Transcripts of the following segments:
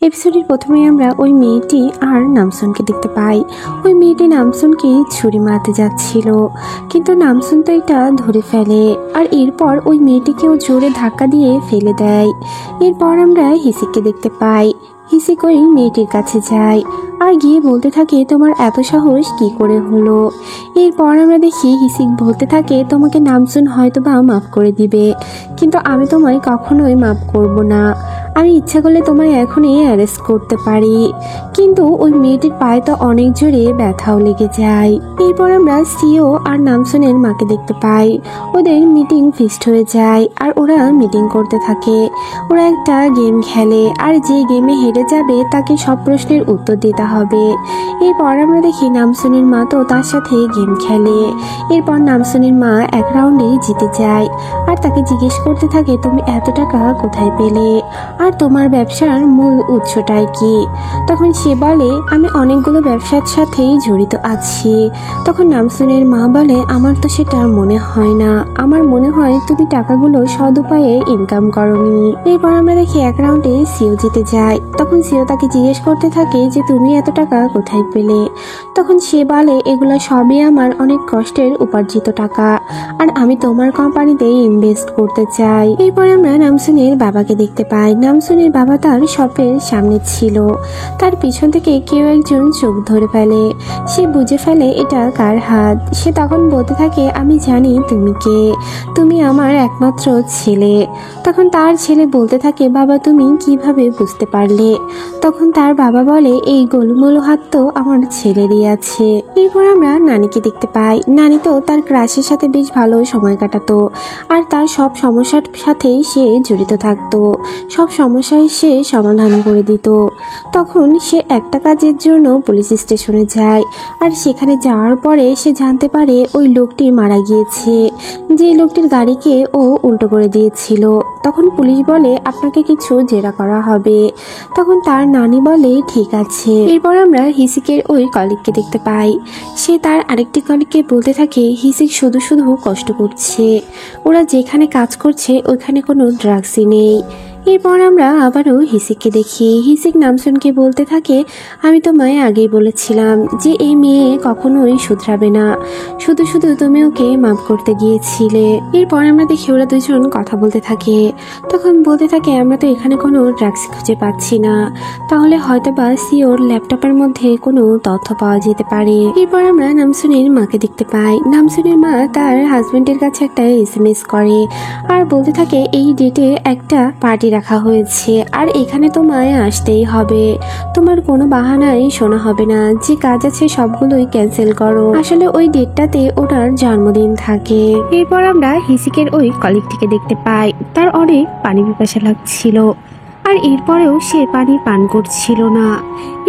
এপিসোডের প্রথমে আমরা ওই মেয়েটি আর নামসুনকে দেখতে পাই। ওই মেয়েটি নামসুনকে ছুরি মারতে যাচ্ছিল, কিন্তু নামসুন তো এটা ধরে ফেলে আর এরপর ওই মেয়েটিকেও জোরে ধাক্কা দিয়ে ফেলে দেয়। এরপর আমরা হিসিককে দেখতে পাই। হিসিক ওই মেয়েটির কাছে যায় আর গিয়ে বলতে থাকে, তোমার এত সাহস কি করে হলো? এরপর আমরা দেখি হিসিক বলতে থাকে, তোমাকে নামসুন হয়তো বা মাফ করে দিবে, কিন্তু আমি তোমায় কখনোই মাফ করব না। আমি ইচ্ছা করলে তোমায় এখনই অ্যারেস্ট করতে পারি। কিন্তু ওই মেয়েটির পায়ে তো অনেক জোরে ব্যথাও লেগে যায়। এরপর আমরা সিও আর নামসুনের মাকে দেখতে পাই। ওদের মিটিং ফিক্সড হয়ে যায় আর ওরা মিটিং করতে থাকে। ওরা একটা গেম খেলে আর যে গেমে হেরে যাবে তাকে সব প্রশ্নের উত্তর দিতে হবে। এরপর আমরা দেখি নামসুনের মা তো তার সাথে গেম খেলে। এরপর নামসুনের মা এক রাউন্ডে জিতে যায় আর তাকে জিজ্ঞেস করতে থাকে, তুমি এত টাকা কোথায় পেলে আর তোমার ব্যবসার মূল উৎসটাই কি? তখন সে বলে, আমি অনেকগুলো ব্যবসার সাথেই জড়িত আছি। তখন নামসুনের মা বলে, আমার তো সেটা মনে হয় না, আমার মনে হয় তুমি টাকাগুলো সৎ উপায়ে ইনকাম করনি। এরপর আমরা দেখি এক রাউন্ডে সিও জিতে যায়। তখন সিও তাকে জিজ্ঞেস করতে থাকে যে তুমি এত টাকা কোথায় পেলে? তখন সে বলে, এগুলো সবই আমার অনেক কষ্টের উপার্জিত টাকা আর আমি তোমার কোম্পানিতে ইনভেস্ট করতে চাই। এরপর আমরা নামসুনের বাবাকে দেখতে পাই। নামসুনের বাবা তার শপের সামনে ছিল। তার পিছন থেকে কেউ একজন চোখ ধরে ফেলে। সে বুঝে ফেলে এটা কার হাত। সে তখন বলতে থাকে, আমি জানি তুমি কে, তুমি আমার একমাত্র ছেলে। তখন তার ছেলে বলতে থাকে, বাবা তুমি কিভাবে বুঝতে পারলে? তখন তার বাবা বলে, এই গোলুমোলু হাত তো আমার ছেলেরই আছে। এরপর আমরা নানিকে দেখতে পাই। নানি তো তার ক্রাশের সাথে বেশ ভালো সময় কাটাতো আর তার সব সমস্যার সাথেই সে জড়িত থাকতো। সব সমস্যায় সে সমাধান করে দিত। তখন সে একটা কাজের জন্য পুলিশ স্টেশনে যায় আর সেখানে যাওয়ার পরে সে জানতে পারে ওই লোকটি মারা গিয়েছে, যে লোকটির গাড়িকে ও উল্টো করে দিয়েছিল। তখন পুলিশ বলে, আপনাকে কিছু জেরা করা হবে। তখন তার নানি বলে, ঠিক আছে। এরপর আমরা হিসিকের ওই কলিগকে দেখতে পাই। সে তার আরেকটি কলিগকে বলতে থাকে, হিসিক শুধু শুধু কষ্ট করছে, ওরা যেখানে কাজ করছে ওইখানে কোনো ড্রাগসই নেই। এরপর আমরা আবারও হিসিককে দেখি। হিসিক নামসুনকে বলতে থাকে, আমি তোমায় আগেই বলেছিলাম যে এই মেয়ে কখনোই শুধরাবে না, শুধু শুধু তুমি ওকে মাফ করতে গিয়েছিলে। এরপর আমরা দেখি ওরা দুজন কথা বলতে থাকে। তখন বলতে থাকে, আমরা তো এখানে কোনো ড্রাগস খুঁজে পাচ্ছি না, তাহলে হয়তো বা সিওর ল্যাপটপের মধ্যে কোনো তথ্য পাওয়া যেতে পারে। এরপর আমরা নামসুনের মাকে দেখতে পাই। নামসুনের মা তার হাজবেন্ডের কাছে একটা SMS করে আর বলতে থাকে, এই ডেটে একটা পার্টি রাখা হয়েছে আর এখানে তোমায় আসতেই হবে, তোমার কোনো বাহানাই শোনা হবে না, যে কাজ আছে সবগুলোই ক্যান্সেল করো। আসলে ওই ডেটটাতে ওনার জন্মদিন থাকে। এরপর আমরা হিসিকের ওই কলিগটিকে দেখতে পাই। তার অনেক পানি পিপাসা লাগছিল আর এরপরেও সে পানি পান করছিল না।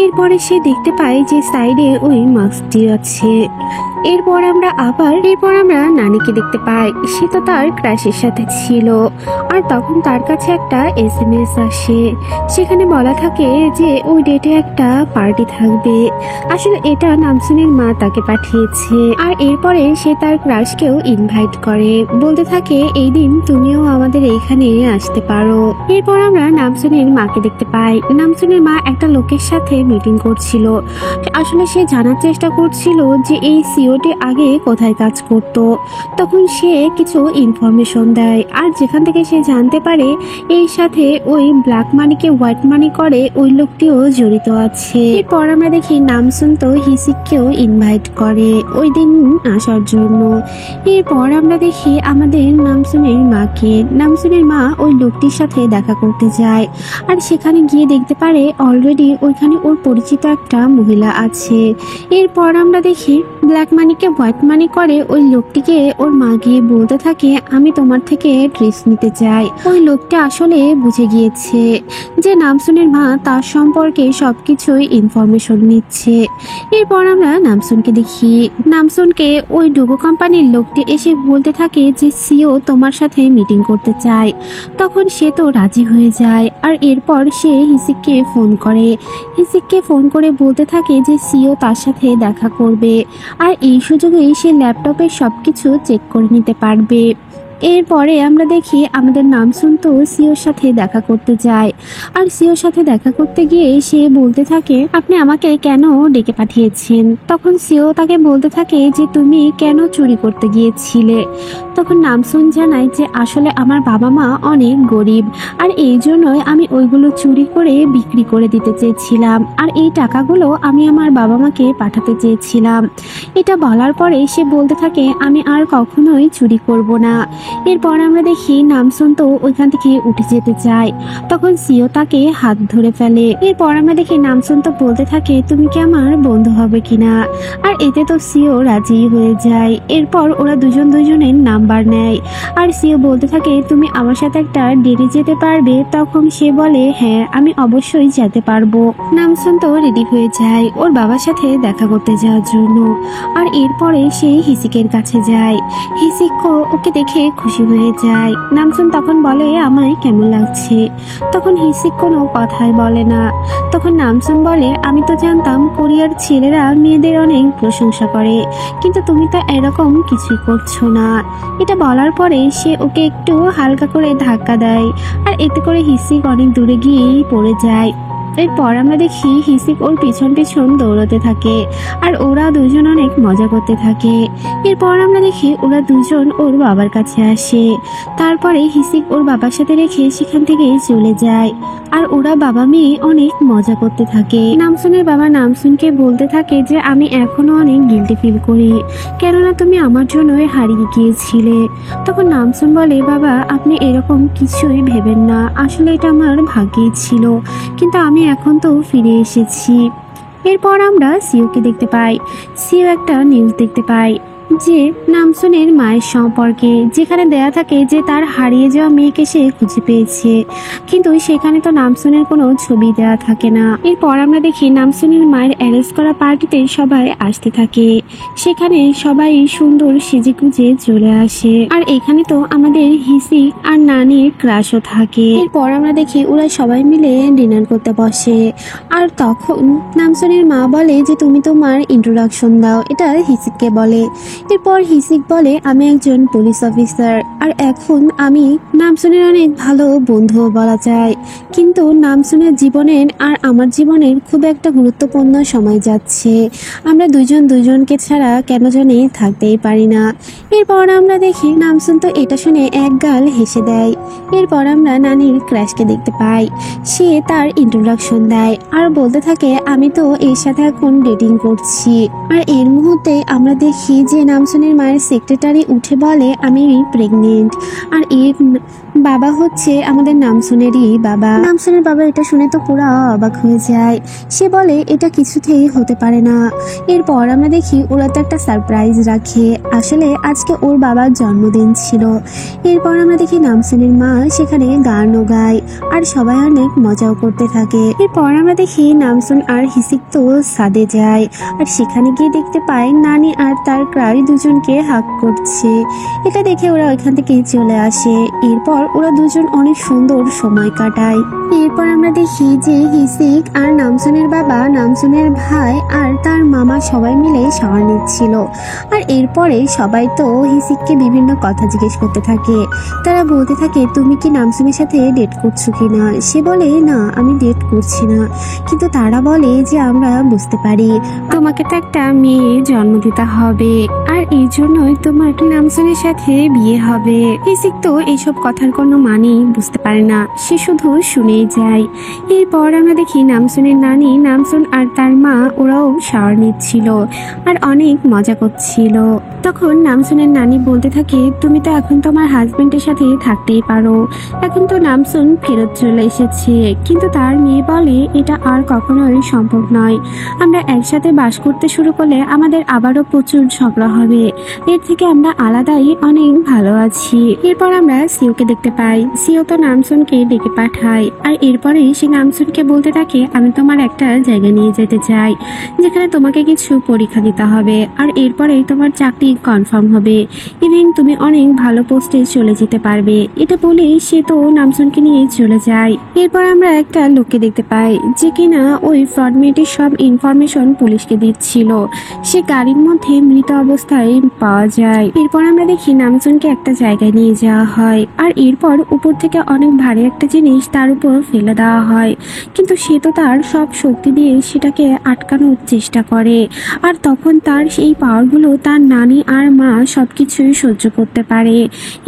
এরপরে সে দেখতে পায় যে সাইডে ওই মাস্কটি আছে। এরপর আমরা নানিকে দেখতে পাই। সে তো তার ক্রাশের সাথে ছিল আর তখন তার কাছে একটা SMS আসে। সেখানে বলা থাকে যে ওই ডেটে একটা পার্টি থাকবে। আসলে এটা নামসুনের মা তাকে পাঠিয়েছে। আর এরপরে সে তার ক্রাশকেও ইনভাইট করে, বলতে থাকে, এই দিন তুমিও আমাদের এইখানে আসতে পারো। এরপর আমরা নামসুনের মাকে দেখতে পাই। নামসুনের মা একটা লোকের সাথে মিটিং করছিল। আসলে সে জানার চেষ্টা করছিল যে এই সিওটি আগে কোথায় কাজ করত। তখন সে কিছু ইনফরমেশন দেয় আর যেখান থেকে সে জানতে পারে এর সাথে ওই ব্ল্যাক মানিকে হোয়াইট মানি করে ওই লোকটিও জড়িত আছে। এরপর আমরা দেখি নামসুন তো হিসিককেও ইনভাইট করে ওই দিন আসার জন্য। এরপর আমরা দেখি আমাদের নামসুনের মাকে। নামসুনের মা ওই লোকটির সাথে দেখা করতে যায় আর সেখানে গিয়ে দেখতে পারে অলরেডি ওইখানে ওর পরিচিত একটা মহিলা আছে। এরপর আমরা দেখি ব্ল্যাক মানিকে হোয়াইট মানি করে ওই লোকটিকে ওর মা গিয়ে বলতে থাকে, আমি তোমার থেকে ড্রেস নিতে চাই। ওই লোকটা আসলে বুঝে গিয়েছে যে নামসুনের মা তার সম্পর্কে সবকিছুই ইনফরমেশন নিচ্ছে। এরপর আমরা নামসুনকে দেখি। নামসুনকে ওই ডুগো কোম্পানির লোকটি এসে বলতে থাকে যে সিও তোমার সাথে মিটিং করতে চায়। তখন সে তো রাজি হয়ে যায় আর এরপর সে হিসিককে ফোন করে। হিসিককে ফোন করে বলতে থাকে যে সিও তার সাথে দেখা করবে আর এই সুযোগেই সে ল্যাপটপের সবকিছু চেক করে নিতে পারবে। এরপরে আমরা দেখি আমাদের নামসুন তো সিওর সাথে দেখা করতে যায়। আর সিওর সাথে দেখা করতে গিয়ে সে বলতে থাকে, আপনি আমাকে কেন ডেকে পাঠিয়েছেন? তখন সিও তাকে বলতে থাকে যে তুমি কেন চুরি করতে গিয়েছিলে? তখন নামসুন জানায় যে আসলে আমার বাবা মা অনেক গরিব, আর এই জন্যই আমি ওইগুলো চুরি করে বিক্রি করে দিতে চেয়েছিলাম, আর এই টাকাগুলো আমি আমার বাবা মাকে পাঠাতে চেয়েছিলাম। এটা বলার পরে সে বলতে থাকে, আমি আর কখনোই চুরি করব না। এরপর আমরা দেখি নামসুন তো ওইখান থেকে উঠে যেতে চায়। তখন সিও তাকে হাত ধরে ফেলে। এরপর আমরা দেখি নামসুন তো বলতে থাকে, তুমি কি আমার বন্ধু হবে কিনা? আর এতে তো সিও রাজি হয়ে যায়। এরপর ওরা দুজনের নাম্বার নেয়। আর সিও বলতে থাকে, তুমি আমার সাথে একটা ডেটে যেতে পারবে? তখন সে বলে, হ্যাঁ আমি অবশ্যই যেতে পারবো। নামসুন তো রেডি হয়ে যায় ওর বাবার সাথে দেখা করতে যাওয়ার জন্য। আর এরপরে সে হিসিকের কাছে যায়। হিসিকও ওকে দেখে খুশি হয়ে যায়। নামসুন তখন বলে, আমায় কেমন লাগছে? তখন হিসিক কোনো কথাই বলে না। তখন নামসুন বলে, আমি তো জানতাম কোরিয়ার ছেলেরা মেয়েদের অনেক প্রশংসা করে, কিন্তু তুমি তো এরকম কিছুই করছো না। এটা বলার পরে সে ওকে একটু হালকা করে ধাক্কা দেয়। আর এতে করে হিসিক অনেক দূরে গিয়েই পড়ে যায়। এরপর আমরা দেখি হিসিক ওর পিছন পিছন দৌড়াতে থাকে, আর ওরা দুজন অনেক মজা করতে থাকে। এরপর আমরা দেখি ওরা দুজন ওর বাবার কাছে আসে। তারপরে হিসিক ওর বাবার সাথে রেখে সেখান থেকে চলে যায়। আর ওরা বাবা মেয়ে অনেক মজা করতে থাকে। নামসুনের বাবা নামসুনকে বলতে থাকে যে আমি এখনো অনেক গিল্টি ফিল করি, কেননা তুমি আমার জন্যই হারিয়ে গিয়েছিলে। তখন নামসুন বলে, বাবা আপনি এরকম কিছুই ভেবেন না, আসলে এটা আমার ভাগ্যেই ছিল, কিন্তু আমি এখন তো ফিরে এসেছি। এরপর আমরা সিওকে দেখতে পাই। সিও একটা নিউজ দেখতে পাই যে নামসুনের মায়ের সম্পর্কে, যেখানে দেয়া থাকে যে তার হারিয়ে যাওয়া মেয়েকে সে খুঁজে পেয়েছে, কিন্তু সেখানে তো নামসুনের কোনো ছবি দেওয়া থাকে না। এরপর আমরা দেখি নামসুনের মায়ের অ্যারেঞ্জ করা পার্টিতে সবাই আসতে থাকে। সেখানে সবাই সুন্দর সেজে গুজে চলে আসে। আর এখানে তো আমাদের হিসিক আর নানির ক্রাশও থাকে। এরপর আমরা দেখি ওরা সবাই মিলে ডিনার করতে বসে। আর তখন নামসুনের মা বলে যে তুমি তোমার ইন্ট্রোডাকশন দাও, এটা হিসিককে বলে। এরপর হিসিক বলে, আমি একজন পুলিশ অফিসার, আর এখন আমি নামসুনের অনেক ভালো বন্ধু বলা যায়, কিন্তু নামসুনের জীবনের আর আমার জীবনের খুব একটা গুরুত্বপূর্ণ সময় যাচ্ছে, আমরা দুজনকে ছাড়া কেন জানি থাকতেই পারি না। এরপর আমরা দেখি নামসুন তো এটা শুনে এক গাল হেসে দেয়। এরপর আমরা নানির ক্র্যাশকে দেখতে পাই। সে তার ইন্ট্রোডাকশন দেয় আর বলতে থাকে, আমি তো এর সাথে এখন ডেটিং করছি। আর এর মুহূর্তে আমরা দেখি যে নামসুনের মায়ের সেক্রেটারি উঠে বলে, আমি প্রেগনেন্ট। আর এর বাবা হচ্ছে আমাদের নামসুনেরই বাবা। নামসুনের বাবা এটা শুনে তো পুরো অবাক হয়ে যায়। সে বলে, এটা কিছুতেই হতে পারে না। এরপর আমরা দেখি ওরা তো একটা সারপ্রাইজ রাখে, আসলে আজকে ওর বাবার জন্মদিন ছিল। এরপর আমরা দেখি নামসুনের মা সেখানে গানও গায়, আর সবাই অনেক মজাও করতে থাকে। এরপর আমরা দেখি নামসুন আর হিসিক তো ছাদে যায়, আর সেখানে গিয়ে দেখতে পায় নানি আর তার ক্রাই দুজনকে হাগ করছে। এটা দেখে ওরা ওইখান থেকে চলে আসে। এরপর ওরা দুজন অনেক সুন্দর সময় কাটায়। এরপর আমরা দেখি যে হিসিক আর নামসুনের বাবা, নামসুনের ভাই আর তার মামা সবাই মিলে শাওয়ার নিচ্ছিল। আর এরপরে সবাই তো হিসিককে বিভিন্ন কথা জিজ্ঞেস করতে থাকে। তারা বলতে থাকে, তুমি কি নামসুনের সাথে ডেট করছো কিনা? সে বলে, না আমি ডেট করছি না, কিন্তু তারা বলে যে আমরা বুঝতে পারি তোমাকে তো একটা মেয়ে জন্ম দিতে হবে, আর এই জন্যই তোমার নামসুনের সাথে বিয়ে হবে। হিসিক তো এইসব কথার কোনো মানেই বুঝতে পারে না, সে শুধু শুনেই যায়। এরপর আমরা দেখি নামসুনের নানি, নামসুন আর তার মা ওরাও শাওয়ার নিচ্ছিল আর অনেক মজা করছিল। তখন নামসুনের নানি বলতে থাকে, তুমি তো এখন তোমার হাজবেন্ডের সাথে থাকতেই পারো, এখন তো নামসুন ফেরত চলে এসেছে। কিন্তু তার মেয়ে বলে, এটা আর কখনোই সম্ভব নয়, আমরা একসাথে বাস করতে শুরু করলে আমাদের আবারও প্রচুর ঝগড়া হবে, এর থেকে আমরা আলাদাই অনেক ভালো আছি। এরপর আমরা সিওকে দেখতে দেখতে পাই সিও তো নামসুনকে ডেকে পাঠায়। আর এরপরেই সে নামসুনকে বলতে থাকে, আমি তোমার একটা জায়গা নিয়ে যেতে চাই যেখানে তোমাকে কিছু পরীক্ষা দিতে হবে, আর এরপরেই তোমার চাকরি কনফার্ম হবে, ইভেন তুমি অনেক ভালো পোস্টে চলে যেতে পারবে। এটা বলেই সে তো নামসুনকে নিয়ে চলে যায়। এরপর আমরা একটা লোককে দেখতে পাই যে কিনা ওই ফ্রড মেয়েটির সব ইনফরমেশন পুলিশকে দিচ্ছিল। সে গাড়ির মধ্যে মৃত অবস্থায় পাওয়া যায়। এরপর আমরা দেখি নামসুনকে একটা জায়গায় নিয়ে যাওয়া হয়, আর এরপর উপর থেকে অনেক ভারী একটা জিনিস তার উপর ফেলে দেওয়া হয়, কিন্তু সে তো তার সব শক্তি দিয়ে সেটাকে আটকানোর চেষ্টা করে। আর তখন তার সেই পাওয়ারগুলো তার নানি আর মা সবকিছুই সহ্য করতে পারে।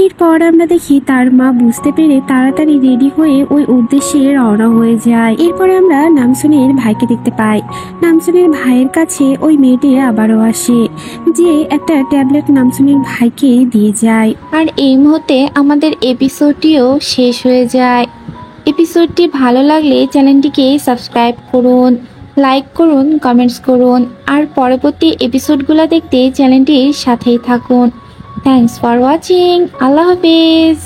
এরপর আমরা দেখি তার মা বুঝতে পেরে তাড়াতাড়ি রেডি হয়ে ওই উদ্দেশ্যে রওনা হয়ে যায়। এরপরে আমরা নামসুনের ভাইকে দেখতে পাই। নামসুনের ভাইয়ের কাছে ওই মেয়েটি আবারও আসে, যে একটা ট্যাবলেট নামসুনের ভাইকে দিয়ে যায়। আর এই মুহূর্তে আমাদের এপিসোডটিও শেষ হয়ে যায়। এপিসোডটি ভালো লাগলে চ্যানেলটিকে সাবস্ক্রাইব করুন, লাইক করুন, কমেন্টস করুন, আর পরবর্তী এপিসোডগুলো দেখতে চ্যানেলটির সাথেই থাকুন। Thanks for watching. Allah Hafiz.